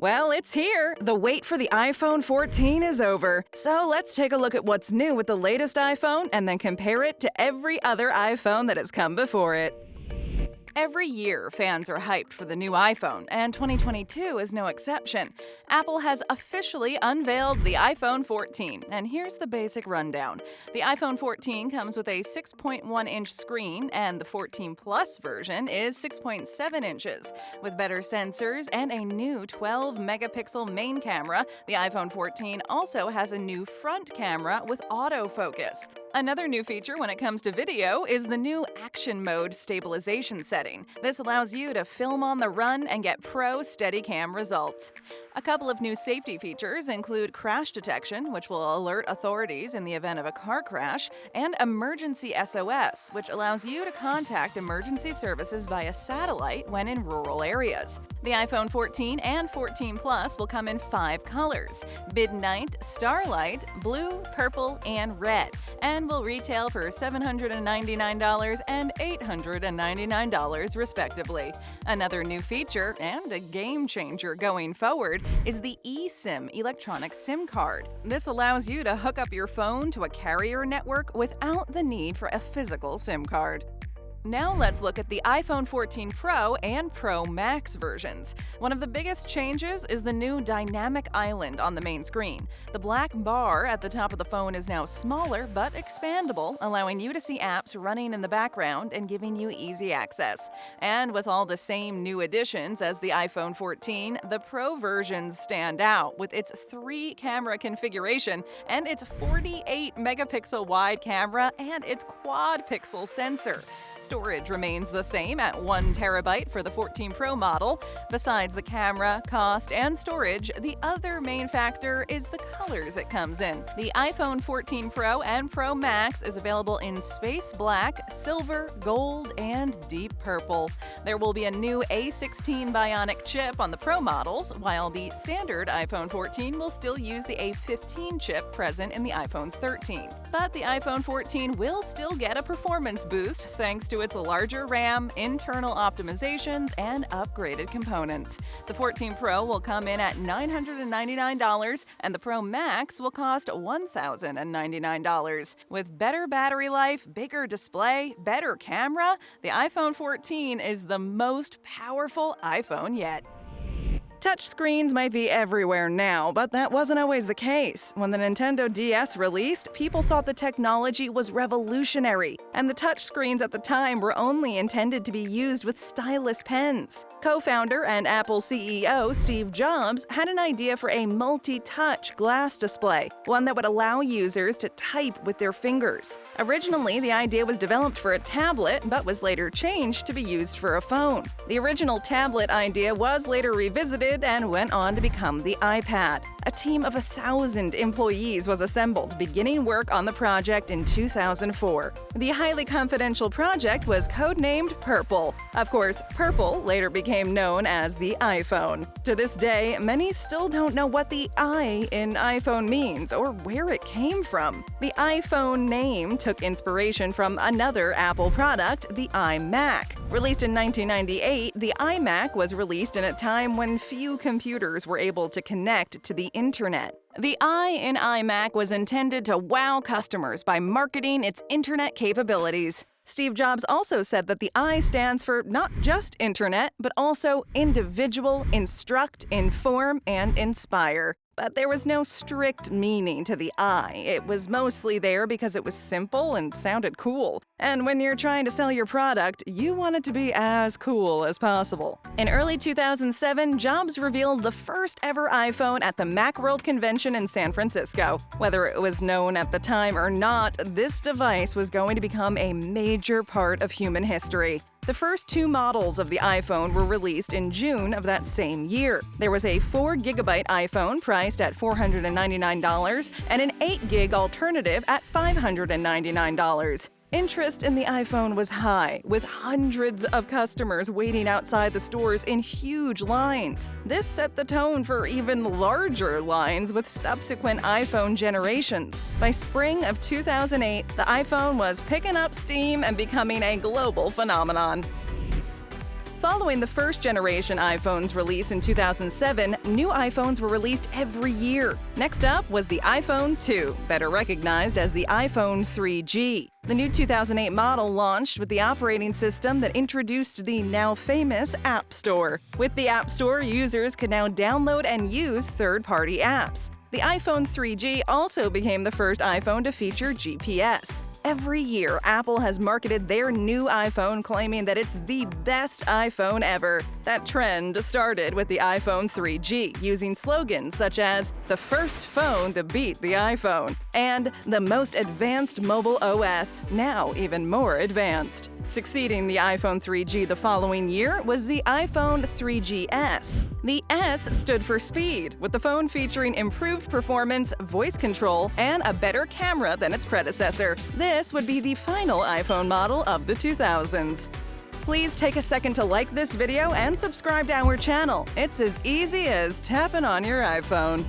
Well, it's here! The wait for the iPhone 14 is over. So let's take a look at what's new with the latest iPhone and then compare it to every other iPhone that has come before it. Every year, fans are hyped for the new iPhone, and 2022 is no exception. Apple has officially unveiled the iPhone 14, and here's the basic rundown. The iPhone 14 comes with a 6.1-inch screen, and the 14 Plus version is 6.7 inches. With better sensors and a new 12-megapixel main camera, the iPhone 14 also has a new front camera with autofocus. Another new feature when it comes to video is the new Action Mode stabilization setting. This allows you to film on the run and get pro Steadicam results. A couple of new safety features include crash detection, which will alert authorities in the event of a car crash, and emergency SOS, which allows you to contact emergency services via satellite when in rural areas. The iPhone 14 and 14 Plus will come in 5 colors: Midnight, Starlight, Blue, Purple, and Red, and will retail for $799 and $899 respectively. Another new feature, and a game changer going forward, is the eSIM electronic SIM card. This allows you to hook up your phone to a carrier network without the need for a physical SIM card. Now let's look at the iPhone 14 Pro and Pro Max versions. One of the biggest changes is the new dynamic island on the main screen. The black bar at the top of the phone is now smaller but expandable, allowing you to see apps running in the background and giving you easy access. And with all the same new additions as the iPhone 14, the Pro versions stand out with its 3-camera configuration and its 48-megapixel wide camera and its quad-pixel sensor. Storage remains the same at 1 terabyte for the 14 Pro model. Besides the camera, cost, and storage, the other main factor is the colors it comes in. The iPhone 14 Pro and Pro Max is available in space black, silver, gold, and deep purple. There will be a new A16 Bionic chip on the Pro models, while the standard iPhone 14 will still use the A15 chip present in the iPhone 13. But the iPhone 14 will still get a performance boost thanks to its larger RAM, internal optimizations, and upgraded components. The 14 Pro will come in at $999, and the Pro Max will cost $1,099. With better battery life, bigger display, better camera, the iPhone 14 is the most powerful iPhone yet. Touchscreens might be everywhere now, but that wasn't always the case. When the Nintendo DS released, people thought the technology was revolutionary, and the touchscreens at the time were only intended to be used with stylus pens. Co-founder and Apple CEO Steve Jobs had an idea for a multi-touch glass display, one that would allow users to type with their fingers. Originally, the idea was developed for a tablet, but was later changed to be used for a phone. The original tablet idea was later revisited and went on to become the iPad. A team of 1,000 employees was assembled, beginning work on the project in 2004. The highly confidential project was codenamed Purple. Of course, Purple later became known as the iPhone. To this day, many still don't know what the I in iPhone means or where it came from. The iPhone name took inspiration from another Apple product, the iMac. Released in 1998, the iMac was released in a time when few computers were able to connect to the internet. The I in iMac was intended to wow customers by marketing its internet capabilities. Steve Jobs also said that the I stands for not just internet, but also individual, instruct, inform, and inspire. But there was no strict meaning to the I. It was mostly there because it was simple and sounded cool. And when you're trying to sell your product, you want it to be as cool as possible. In early 2007, Jobs revealed the first ever iPhone at the Macworld convention in San Francisco. Whether it was known at the time or not, this device was going to become a major part of human history. The first 2 models of the iPhone were released in June of that same year. There was a 4GB iPhone priced at $499 and an 8GB alternative at $599. Interest in the iPhone was high, with hundreds of customers waiting outside the stores in huge lines. This set the tone for even larger lines with subsequent iPhone generations. By spring of 2008, the iPhone was picking up steam and becoming a global phenomenon. Following the first-generation iPhone's release in 2007, new iPhones were released every year. Next up was the iPhone 2, better recognized as the iPhone 3G. The new 2008 model launched with the operating system that introduced the now famous App Store. With the App Store, users could now download and use third-party apps. The iPhone 3G also became the first iPhone to feature GPS. Every year, Apple has marketed their new iPhone claiming that it's the best iPhone ever. That trend started with the iPhone 3G, using slogans such as, "the first phone to beat the iPhone," and "the most advanced mobile OS, now even more advanced." Succeeding the iPhone 3G the following year was the iPhone 3GS. The S stood for speed, with the phone featuring improved performance, voice control, and a better camera than its predecessor. This would be the final iPhone model of the 2000s. Please take a second to like this video and subscribe to our channel. It's as easy as tapping on your iPhone.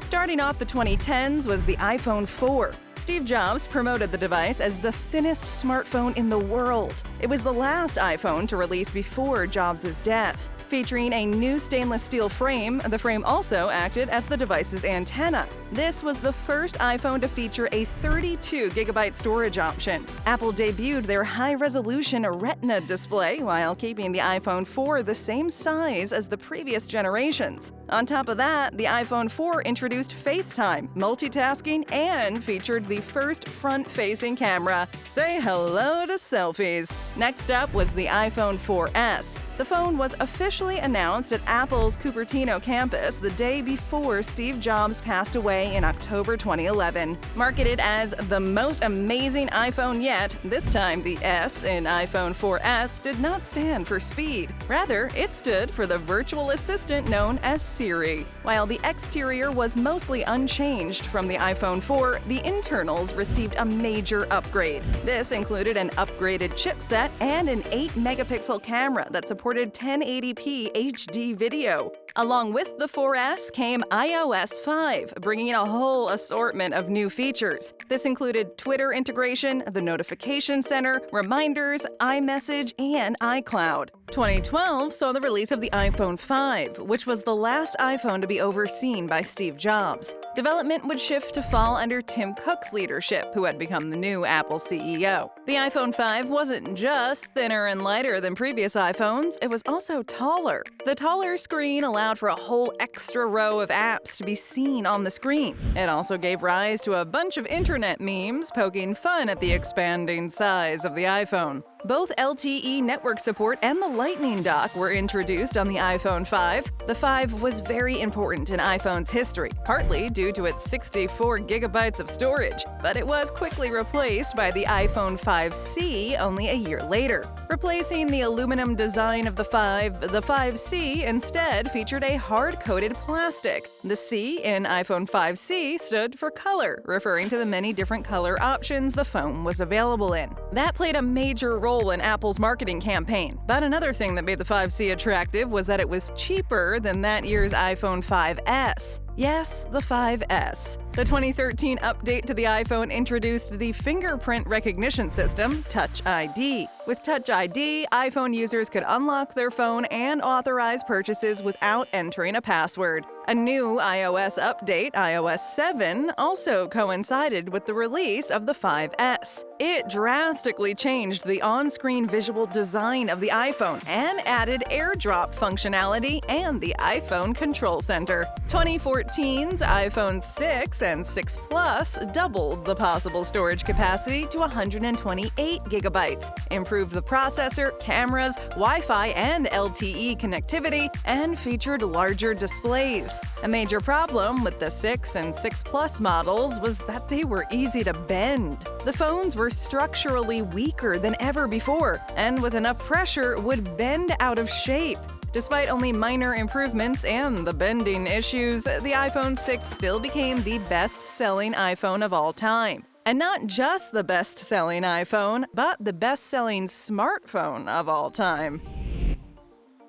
Starting off the 2010s was the iPhone 4. Steve Jobs promoted the device as the thinnest smartphone in the world. It was the last iPhone to release before Jobs' death. Featuring a new stainless steel frame, the frame also acted as the device's antenna. This was the first iPhone to feature a 32GB storage option. Apple debuted their high-resolution Retina display while keeping the iPhone 4 the same size as the previous generations. On top of that, the iPhone 4 introduced FaceTime, multitasking, and featured the first front-facing camera. Say hello to selfies. Next up was the iPhone 4S. The phone was officially announced at Apple's Cupertino campus the day before Steve Jobs passed away in October 2011. Marketed as the most amazing iPhone yet, this time the S in iPhone 4S did not stand for speed. Rather, it stood for the virtual assistant known as Siri. While the exterior was mostly unchanged from the iPhone 4, the internals received a major upgrade. This included an upgraded chipset and an 8-megapixel camera that supported 1080p HD video. Along with the 4S came iOS 5, bringing a whole assortment of new features. This included Twitter integration, the notification center, reminders, iMessage, and iCloud. 2012 saw the release of the iPhone 5, which was the last iPhone to be overseen by Steve Jobs. Development would shift to fall under Tim Cook's leadership, who had become the new Apple CEO. The iPhone 5 wasn't just thinner and lighter than previous iPhones, it was also taller. The taller screen allowed for a whole extra row of apps to be seen on the screen. It also gave rise to a bunch of internet memes poking fun at the expanding size of the iPhone. Both LTE network support and the Lightning dock were introduced on the iPhone 5. The 5 was very important in iPhone's history, partly due to its 64GB of storage, but it was quickly replaced by the iPhone 5C only a year later. Replacing the aluminum design of the 5C instead featured a hard-coated plastic. The C in iPhone 5C stood for color, referring to the many different color options the phone was available in. That played a major role in Apple's marketing campaign, but another thing that made the 5C attractive was that it was cheaper than that year's iPhone 5S. Yes, the 5S. The 2013 update to the iPhone introduced the fingerprint recognition system, Touch ID. With Touch ID, iPhone users could unlock their phone and authorize purchases without entering a password. A new iOS update, iOS 7, also coincided with the release of the 5S. It drastically changed the on-screen visual design of the iPhone and added AirDrop functionality and the iPhone Control Center. 2014's iPhone 6 and 6 Plus doubled the possible storage capacity to 128GB, improved the processor, cameras, Wi-Fi, and LTE connectivity, and featured larger displays. A major problem with the 6 and 6 Plus models was that they were easy to bend. The phones were structurally weaker than ever before, and with enough pressure would bend out of shape. Despite only minor improvements and the bending issues, the iPhone 6 still became the best-selling iPhone of all time. And not just the best-selling iPhone, but the best-selling smartphone of all time.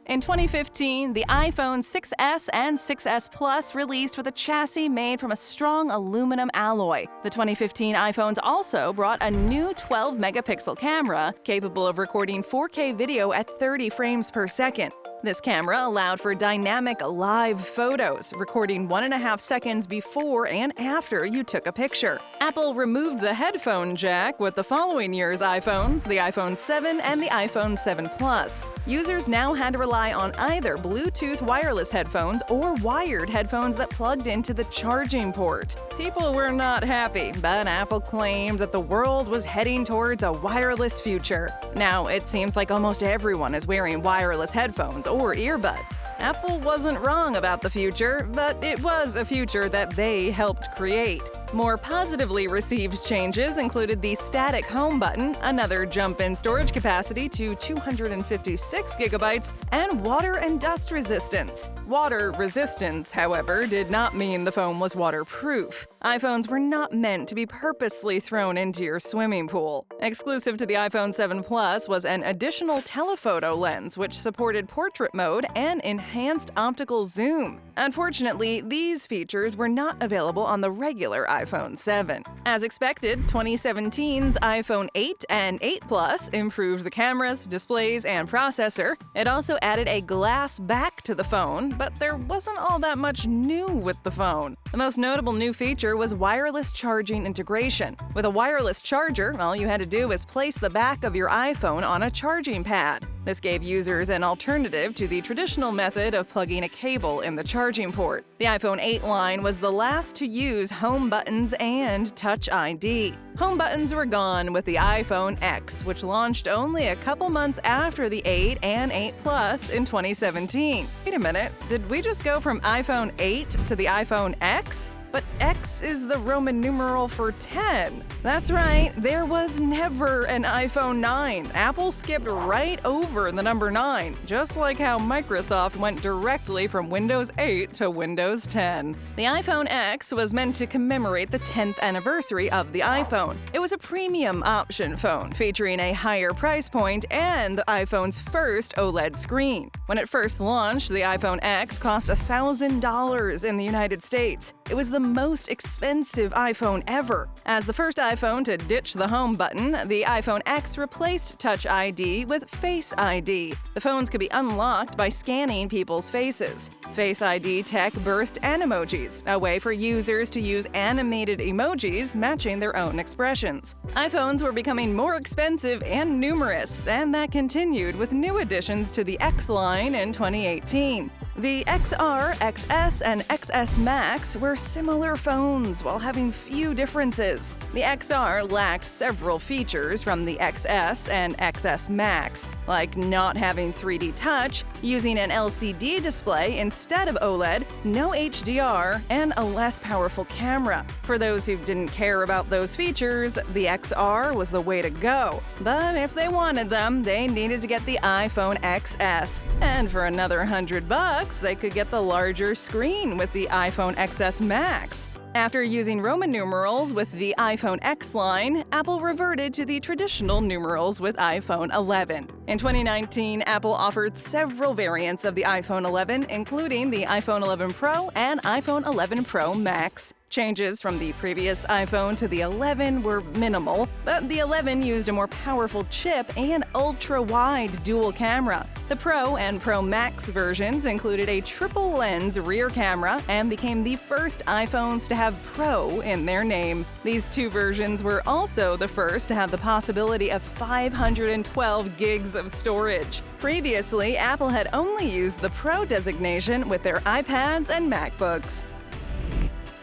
In 2015, the iPhone 6S and 6S Plus released with a chassis made from a strong aluminum alloy. The 2015 iPhones also brought a new 12-megapixel camera capable of recording 4K video at 30 frames per second. This camera allowed for dynamic live photos, recording 1.5 seconds before and after you took a picture. Apple removed the headphone jack with the following year's iPhones, the iPhone 7 and the iPhone 7 Plus. Users now had to rely on either Bluetooth wireless headphones or wired headphones that plugged into the charging port. People were not happy, but Apple claimed that the world was heading towards a wireless future. Now, it seems like almost everyone is wearing wireless headphones or earbuds. Apple wasn't wrong about the future, but it was a future that they helped create. More positively received changes included the static home button, another jump in storage capacity to 256 gigabytes, and water and dust resistance. Water resistance, however, did not mean the phone was waterproof. iPhones were not meant to be purposely thrown into your swimming pool. Exclusive to the iPhone 7 Plus was an additional telephoto lens, which supported portrait mode and enhanced optical zoom. Unfortunately, these features were not available on the regular iPhone 7. As expected, 2017's iPhone 8 and 8 Plus improved the cameras, displays, and processor. It also added a glass back to the phone, but there wasn't all that much new with the phone. The most notable new feature was wireless charging integration. With a wireless charger, all you had to do was place the back of your iPhone on a charging pad. This gave users an alternative to the traditional method of plugging a cable in the charging port. The iPhone 8 line was the last to use home buttons and Touch ID. Home buttons were gone with the iPhone X, which launched only a couple months after the 8 and 8 Plus in 2017. Wait a minute, did we just go from iPhone 8 to the iPhone X? But X is the Roman numeral for 10. That's right, there was never an iPhone 9. Apple skipped right over the number 9, just like how Microsoft went directly from Windows 8 to Windows 10. The iPhone X was meant to commemorate the 10th anniversary of the iPhone. It was a premium option phone, featuring a higher price point and the iPhone's first OLED screen. When it first launched, the iPhone X cost $1,000 in the United States. It was the most expensive iPhone ever. As the first iPhone to ditch the home button, the iPhone X replaced Touch ID with Face ID. The phones could be unlocked by scanning people's faces. Face ID tech burst Animojis, a way for users to use animated emojis matching their own expressions. iPhones were becoming more expensive and numerous, and that continued with new additions to the X line in 2018. The XR, XS, and XS Max were similar phones while having few differences. The XR lacked several features from the XS and XS Max, like not having 3D touch, using an LCD display instead of OLED, no HDR, and a less powerful camera. For those who didn't care about those features, the XR was the way to go. But if they wanted them, they needed to get the iPhone XS. And for another $100, they could get the larger screen with the iPhone XS Max. After using Roman numerals with the iPhone X line, Apple reverted to the traditional numerals with iPhone 11. In 2019, Apple offered several variants of the iPhone 11, including the iPhone 11 Pro and iPhone 11 Pro Max. Changes from the previous iPhone to the 11 were minimal, but the 11 used a more powerful chip and ultra-wide dual camera. The Pro and Pro Max versions included a triple-lens rear camera and became the first iPhones to have Pro in their name. These two versions were also the first to have the possibility of 512 gigs of storage. Previously, Apple had only used the Pro designation with their iPads and MacBooks.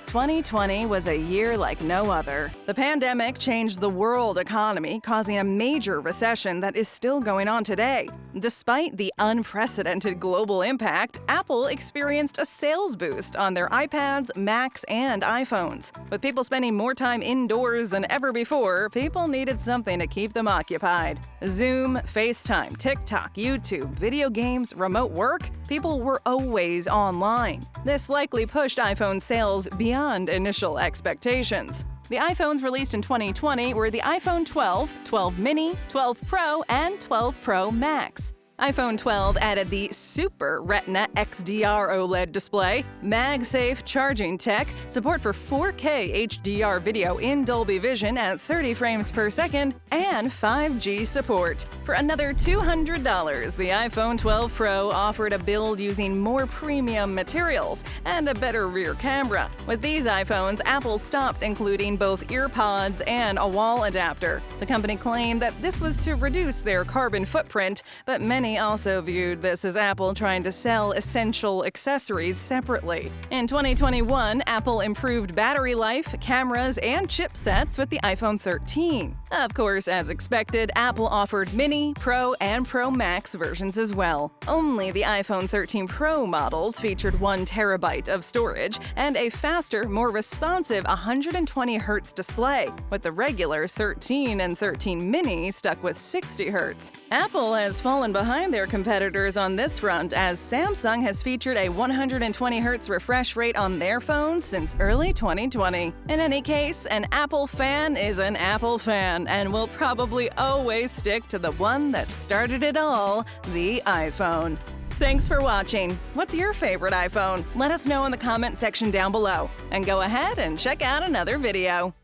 2020 was a year like no other. The pandemic changed the world economy, causing a major recession that is still going on today. Despite the unprecedented global impact, Apple experienced a sales boost on their iPads, Macs, and iPhones. With people spending more time indoors than ever before, people needed something to keep them occupied. Zoom, FaceTime, TikTok, YouTube, video games, remote work, people were always online. This likely pushed iPhone sales beyond initial expectations. The iPhones released in 2020 were the iPhone 12, 12 mini, 12 Pro, and 12 Pro Max. iPhone 12 added the Super Retina XDR OLED display, MagSafe charging tech, support for 4K HDR video in Dolby Vision at 30 frames per second, and 5G support. For another $200, the iPhone 12 Pro offered a build using more premium materials and a better rear camera. With these iPhones, Apple stopped including both earpods and a wall adapter. The company claimed that this was to reduce their carbon footprint, but many also viewed this as Apple trying to sell essential accessories separately. In 2021, Apple improved battery life, cameras, and chipsets with the iPhone 13. Of course, as expected, Apple offered Mini, Pro, and Pro Max versions as well. Only the iPhone 13 Pro models featured 1 terabyte of storage and a faster, more responsive 120Hz display, with the regular 13 and 13 Mini stuck with 60Hz. Apple has fallen behind their competitors on this front, as Samsung has featured a 120Hz refresh rate on their phones since early 2020. In any case, an Apple fan is an Apple fan and will probably always stick to the one that started it all, the iPhone. Thanks for watching. What's your favorite iPhone? Let us know in the comment section down below. And go ahead and check out another video.